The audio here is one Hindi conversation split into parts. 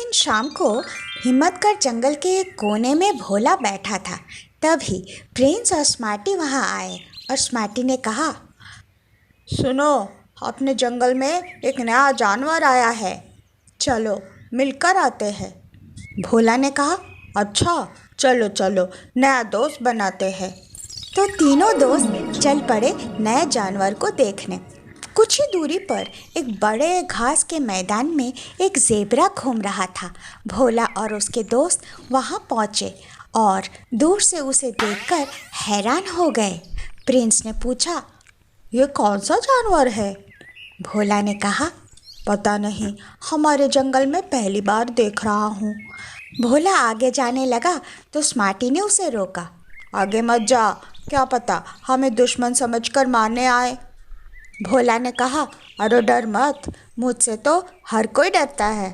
दिन शाम को हिम्मतगढ़ जंगल के एक कोने में भोला बैठा था। तभी प्रिंस और स्मार्टी वहां आए और स्मार्टी ने कहा, सुनो, अपने जंगल में एक नया जानवर आया है, चलो मिलकर आते हैं। भोला ने कहा। अच्छा, चलो चलो नया दोस्त बनाते हैं। तो तीनों दोस्त चल पड़े नए जानवर को देखने। कुछ ही दूरी पर एक बड़े घास के मैदान में एक ज़ेबरा घूम रहा था। भोला और उसके दोस्त वहां पहुंचे और दूर से उसे देखकर हैरान हो गए। प्रिंस ने पूछा, ये कौन सा जानवर है? भोला ने कहा, पता नहीं, हमारे जंगल में पहली बार देख रहा हूँ। भोला आगे जाने लगा तो स्मार्टी ने उसे रोका। आगे मत जा, क्या पता हमें दुश्मन समझकर मारने आए। भोला ने कहा, अरे डर मत, मुझसे तो हर कोई डरता है।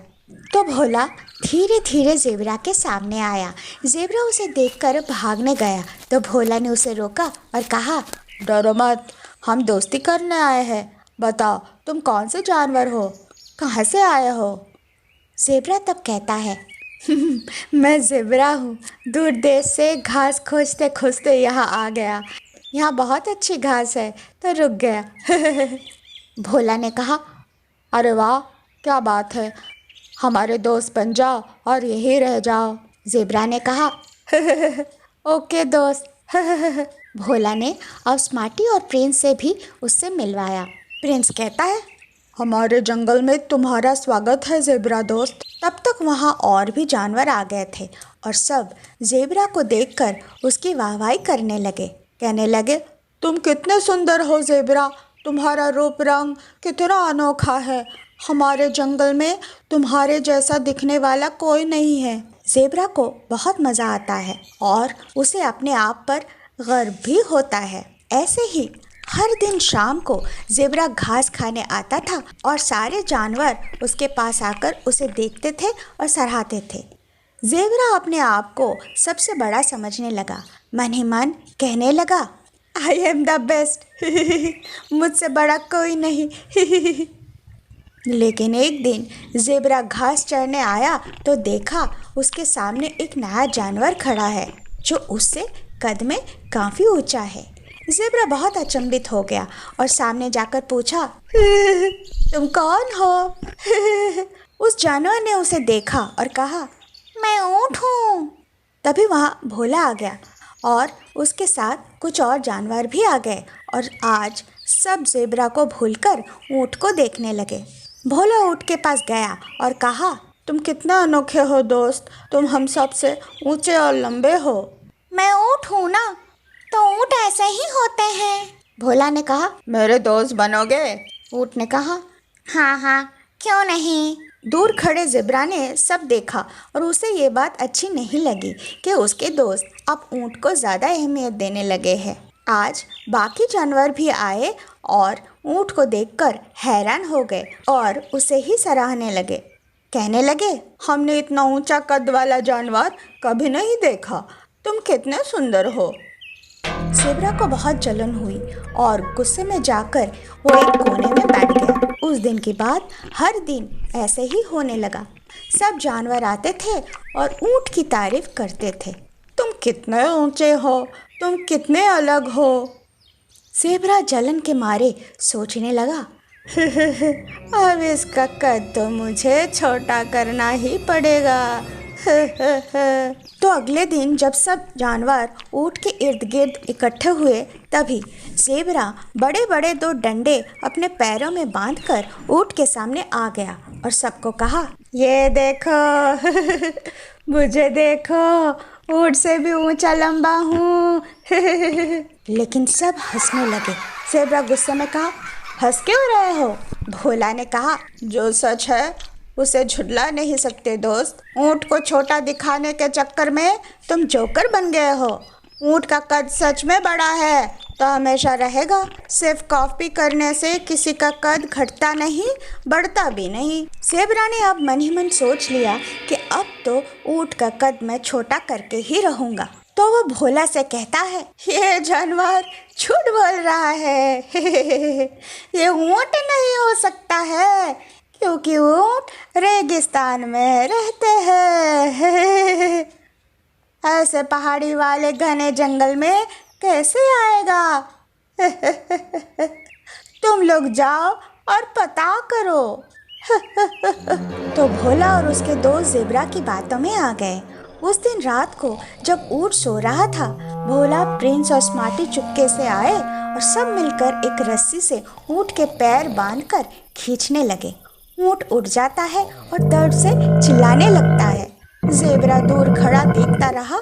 तो भोला धीरे धीरे ज़ेबरा के सामने आया। ज़ेबरा उसे देखकर भागने गया तो भोला ने उसे रोका और कहा, डरो मत, हम दोस्ती करने आए हैं। बताओ, तुम कौन से जानवर हो, कहाँ से आए हो? ज़ेबरा तब कहता है, मैं ज़ेबरा हूँ, दूर देश से घास खोजते खोजते यहाँ आ गया। यहाँ बहुत अच्छी घास है तो रुक गया। भोला ने कहा, अरे वाह, क्या बात है, हमारे दोस्त बन जाओ और यहीं रह जाओ। ज़ेबरा ने कहा, ओके दोस्त। भोला ने अब स्मार्टी और प्रिंस से भी उससे मिलवाया। प्रिंस कहता है, हमारे जंगल में तुम्हारा स्वागत है ज़ेबरा दोस्त। तब तक वहाँ और भी जानवर आ गए थे और सब ज़ेबरा को देखकर उसकी वाहवाही करने लगे। कहने लगे, तुम कितने सुंदर हो ज़ेबरा, तुम्हारा रूप रंग कितना अनोखा है। हमारे जंगल में तुम्हारे जैसा दिखने वाला कोई नहीं है। ज़ेबरा को बहुत मज़ा आता है और उसे अपने आप पर गर्व भी होता है। ऐसे ही हर दिन शाम को ज़ेबरा घास खाने आता था और सारे जानवर उसके पास आकर उसे देखते थे और सराहते थे। ज़ेबरा अपने आप को सबसे बड़ा समझने लगा। मन ही मन कहने लगा, आई एम द बेस्ट। मुझसे बड़ा कोई नहीं। लेकिन एक दिन ज़ेबरा घास चरने आया तो देखा उसके सामने एक नया जानवर खड़ा है जो उससे कद में काफ़ी ऊंचा है। ज़ेबरा बहुत अचंभित हो गया और सामने जाकर पूछा, तुम कौन हो? उस जानवर ने उसे देखा और कहा, मैं ऊँट हूँ। तभी वहाँ भोला आ गया और उसके साथ कुछ और जानवर भी आ गए और आज सब ज़ेबरा को भूलकर ऊँट को देखने लगे। भोला ऊँट के पास गया और कहा, तुम कितना अनोखे हो दोस्त, तुम हम सब से ऊंचे और लंबे हो। मैं ऊँट हूँ ना, तो ऊँट ऐसे ही होते हैं। भोला ने कहा, मेरे दोस्त बनोगे? ऊँट ने कहा, हाँ हाँ, क्यों नहीं। दूर खड़े ज़ेबरा ने सब देखा और उसे ये बात अच्छी नहीं लगी कि उसके दोस्त अब ऊँट को ज़्यादा अहमियत देने लगे हैं। आज बाकी जानवर भी आए और ऊँट को देखकर हैरान हो गए और उसे ही सराहने लगे। कहने लगे, हमने इतना ऊंचा कद वाला जानवर कभी नहीं देखा, तुम कितने सुंदर हो। ज़ेबरा को बहुत जलन हुई और गुस्से में जाकर वो एक कोने में बैठ गया। उस दिन के बाद हर दिन ऐसे ही होने लगा। सब जानवर आते थे और ऊँट की तारीफ करते थे। तुम कितने ऊंचे हो, तुम कितने अलग हो। ज़ेबरा जलन के मारे सोचने लगा, अब इसका कद तो मुझे छोटा करना ही पड़ेगा। तो अगले दिन जब सब जानवर ऊँट के इर्द गिर्द इकट्ठे हुए तभी ज़ेबरा बड़े बड़े 2 डंडे अपने पैरों में बांधकर ऊँट के सामने आ गया और सबको कहा, ये देखो, मुझे देखो, ऊँट से भी ऊंचा लंबा हूँ। लेकिन सब हंसने लगे। ज़ेबरा गुस्से में कहा, हंस क्यों रहे हो? भोला ने कहा, जो सच है उसे झुठला नहीं सकते दोस्त। ऊँट को छोटा दिखाने के चक्कर में तुम जोकर बन गए हो। ऊँट का कद सच में बड़ा है तो हमेशा रहेगा। सिर्फ कॉपी करने से किसी का कद घटता नहीं, बढ़ता भी नहीं। ज़ेबरा ने अब मन ही मन सोच लिया कि अब तो ऊँट का कद मैं छोटा करके ही रहूँगा। तो वो भोला से कहता है, ये जानवर झूठ बोल रहा है। ये ऊँट नहीं हो सकता है क्योंकि ऊँट रेगिस्तान में रहते हैं। ऐसे पहाड़ी वाले घने जंगल में कैसे आएगा? तुम लोग जाओ और पता करो। तो भोला और उसके दोस्त ज़ेबरा की बातों में आ गए। उस दिन रात को जब ऊँट सो रहा था, भोला, प्रिंस और स्मार्टी चुपके से आए और सब मिलकर एक रस्सी से ऊँट के पैर बांधकर खींचने लगे। ऊँट उठ जाता है और दर्द से चिल्लाने लगता है। ज़ेबरा दूर खड़ा देखता रहा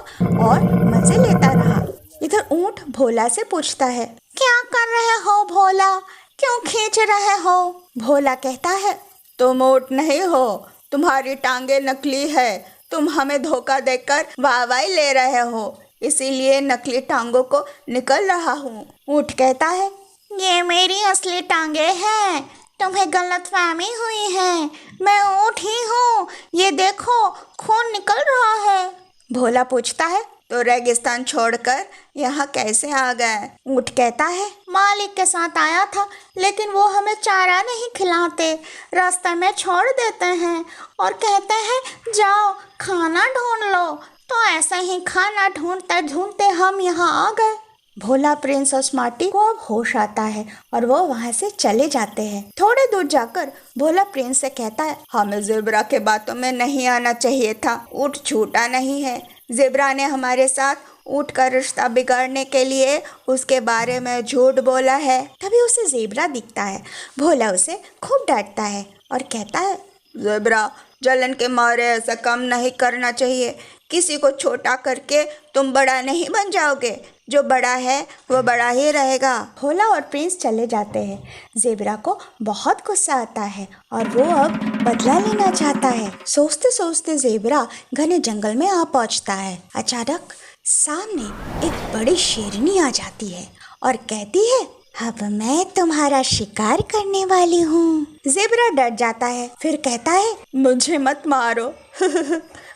और मजे लेता रहा। इधर ऊँट भोला से पूछता है, क्या कर रहे हो भोला? क्यों खींच रहे हो? भोला कहता है, तुम ऊँट नहीं हो, तुम्हारी टांगे नकली है। तुम हमें धोखा देकर वाहवाही ले रहे हो, इसीलिए नकली टांगों को निकल रहा हूँ। ऊँट कहता है, ये मेरी असली टांगे हैं, तुम्हें गलतफहमी हुई है। मैं ऊँट ही हूँ, ये देखो खून निकल रहा है। भोला पूछता है, तो रेगिस्तान छोड़कर यहाँ कैसे आ गए? ऊँट कहता है, मालिक के साथ आया था, लेकिन वो हमें चारा नहीं खिलाते, रास्ते में छोड़ देते हैं और कहते हैं जाओ खाना ढूंढ लो। तो ऐसे ही खाना ढूंढते ढूंढते हम यहाँ आ गए। भोला, प्रिंस और स्मार्टी को अब होश आता है और वो वहाँ से चले जाते हैं। थोड़े दूर जाकर भोला प्रिंस से कहता है, हमें ज़ेबरा के बातों में नहीं आना चाहिए था। ऊँट झूठा नहीं है। ज़ेबरा ने हमारे साथ ऊँट का रिश्ता बिगाड़ने के लिए उसके बारे में झूठ बोला है। तभी उसे ज़ेबरा दिखता है। भोला उसे खूब डांटता है और कहता है, ज़ेबरा, जलन के मारे ऐसा काम नहीं करना चाहिए। किसी को छोटा करके तुम बड़ा नहीं बन जाओगे। जो बड़ा है वो बड़ा ही रहेगा। भोला और प्रिंस चले जाते हैं। ज़ेबरा को बहुत गुस्सा आता है और वो अब बदला लेना चाहता है। सोचते सोचते ज़ेबरा घने जंगल में आ पहुंचता है। अचानक सामने एक बड़ी शेरनी आ जाती है और कहती है, अब मैं तुम्हारा शिकार करने वाली हूँ। ज़ेबरा डर जाता है, फिर कहता है, मुझे मत मारो।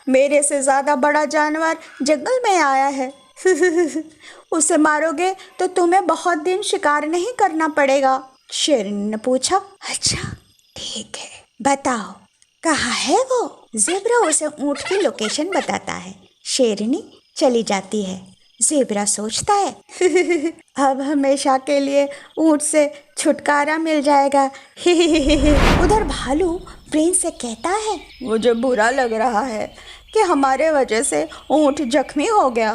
मेरे से ज़्यादा बड़ा जानवर जंगल में आया है। उसे मारोगे तो तुम्हें बहुत दिन शिकार नहीं करना पड़ेगा। शेरनी ने पूछा, अच्छा ठीक है, बताओ कहाँ है वो? ज़ेबरा उसे ऊँट की लोकेशन बताता है। शेरनी चली जाती है। ज़ेबरा सोचता है, अब हमेशा के लिए ऊँट से छुटकारा मिल जाएगा। उधर भालू प्रिंस से कहता है, मुझे बुरा लग रहा है कि हमारे वजह से ऊँट जख्मी हो गया।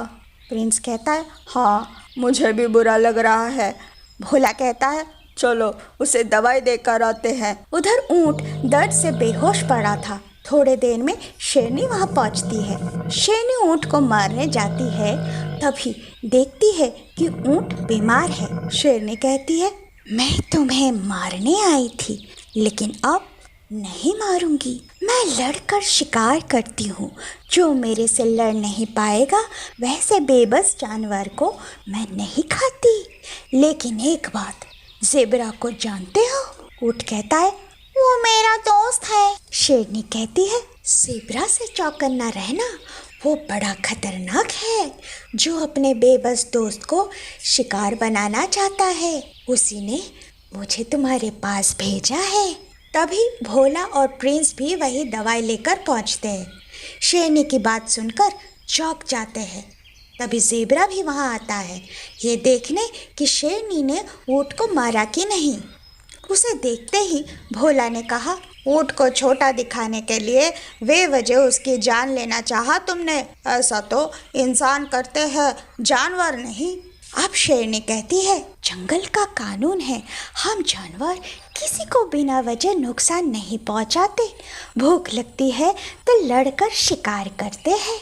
प्रिंस कहता है, हाँ मुझे भी बुरा लग रहा है। भोला कहता है, चलो उसे दवाई देकर आते हैं। उधर ऊँट दर्द से बेहोश पड़ा था। थोड़े देर में शेरनी वहाँ पहुँचती है। शेरनी ऊँट को मारने जाती है, तभी देखती है कि ऊँट बीमार है। शेरनी कहती है, मैं तुम्हें मारने आई थी, लेकिन अब नहीं मारूंगी। मैं लड़कर शिकार करती हूँ। जो मेरे से लड़ नहीं पाएगा वैसे बेबस जानवर को मैं नहीं खाती। लेकिन एक बात, ज़ेबरा को जानते हो? ऊँट कहता है, वो मेरा दोस्त है। शेरनी कहती है, ज़ेबरा से चौकन्ना रहना, वो बड़ा खतरनाक है जो अपने बेबस दोस्त को शिकार बनाना चाहता है। उसी ने मुझे तुम्हारे पास भेजा है। तभी भोला और प्रिंस भी वही दवाई लेकर पहुंचते हैं। शेरनी की बात सुनकर चौंक जाते हैं। तभी ज़ेबरा भी वहां आता है, ये देखने कि शेरनी ने ऊँट को मारा कि नहीं। उसे देखते ही भोला ने कहा, ऊँट को छोटा दिखाने के लिए बेवजह उसकी जान लेना चाहा तुमने। ऐसा तो इंसान करते हैं, जानवर नहीं। अब शेरनी कहती है, जंगल का कानून है, हम जानवर किसी को बिना वजह नुकसान नहीं पहुंचाते। भूख लगती है तो लड़कर शिकार करते हैं,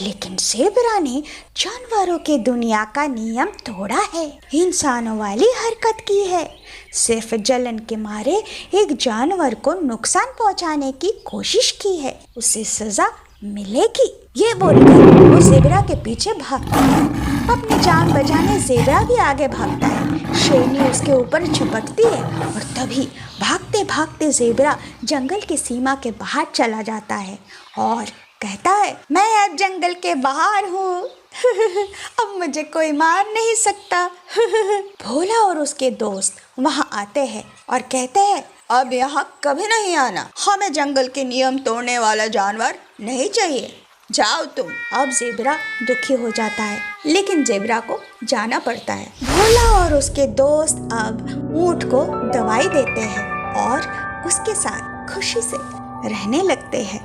लेकिन ज़ेबरा ने जानवरों की दुनिया का नियम तोड़ा है, इंसानों वाली हरकत की है। सिर्फ जलन के मारे एक जानवर को नुकसान पहुंचाने की कोशिश की है, उसे सजा मिलेगी। ये बोलकर वो ज़ेबरा के पीछे भागता है। अपनी जान बचाने ज़ेबरा भी आगे भागता है। शेरनी उसके ऊपर झपटती है और तभी भागते भागते ज़ेबरा जंगल की सीमा के बाहर चला जाता है और कहता है, मैं अब जंगल के बाहर हूँ। अब मुझे कोई मार नहीं सकता। भोला और उसके दोस्त वहाँ आते हैं और कहते हैं, अब यहाँ कभी नहीं आना। हमें जंगल के नियम तोड़ने वाला जानवर नहीं चाहिए। जाओ तुम। अब ज़ेबरा दुखी हो जाता है, लेकिन ज़ेबरा को जाना पड़ता है। भोला और उसके दोस्त अब ऊँट को दवाई देते हैं और उसके साथ खुशी से रहने लगते हैं।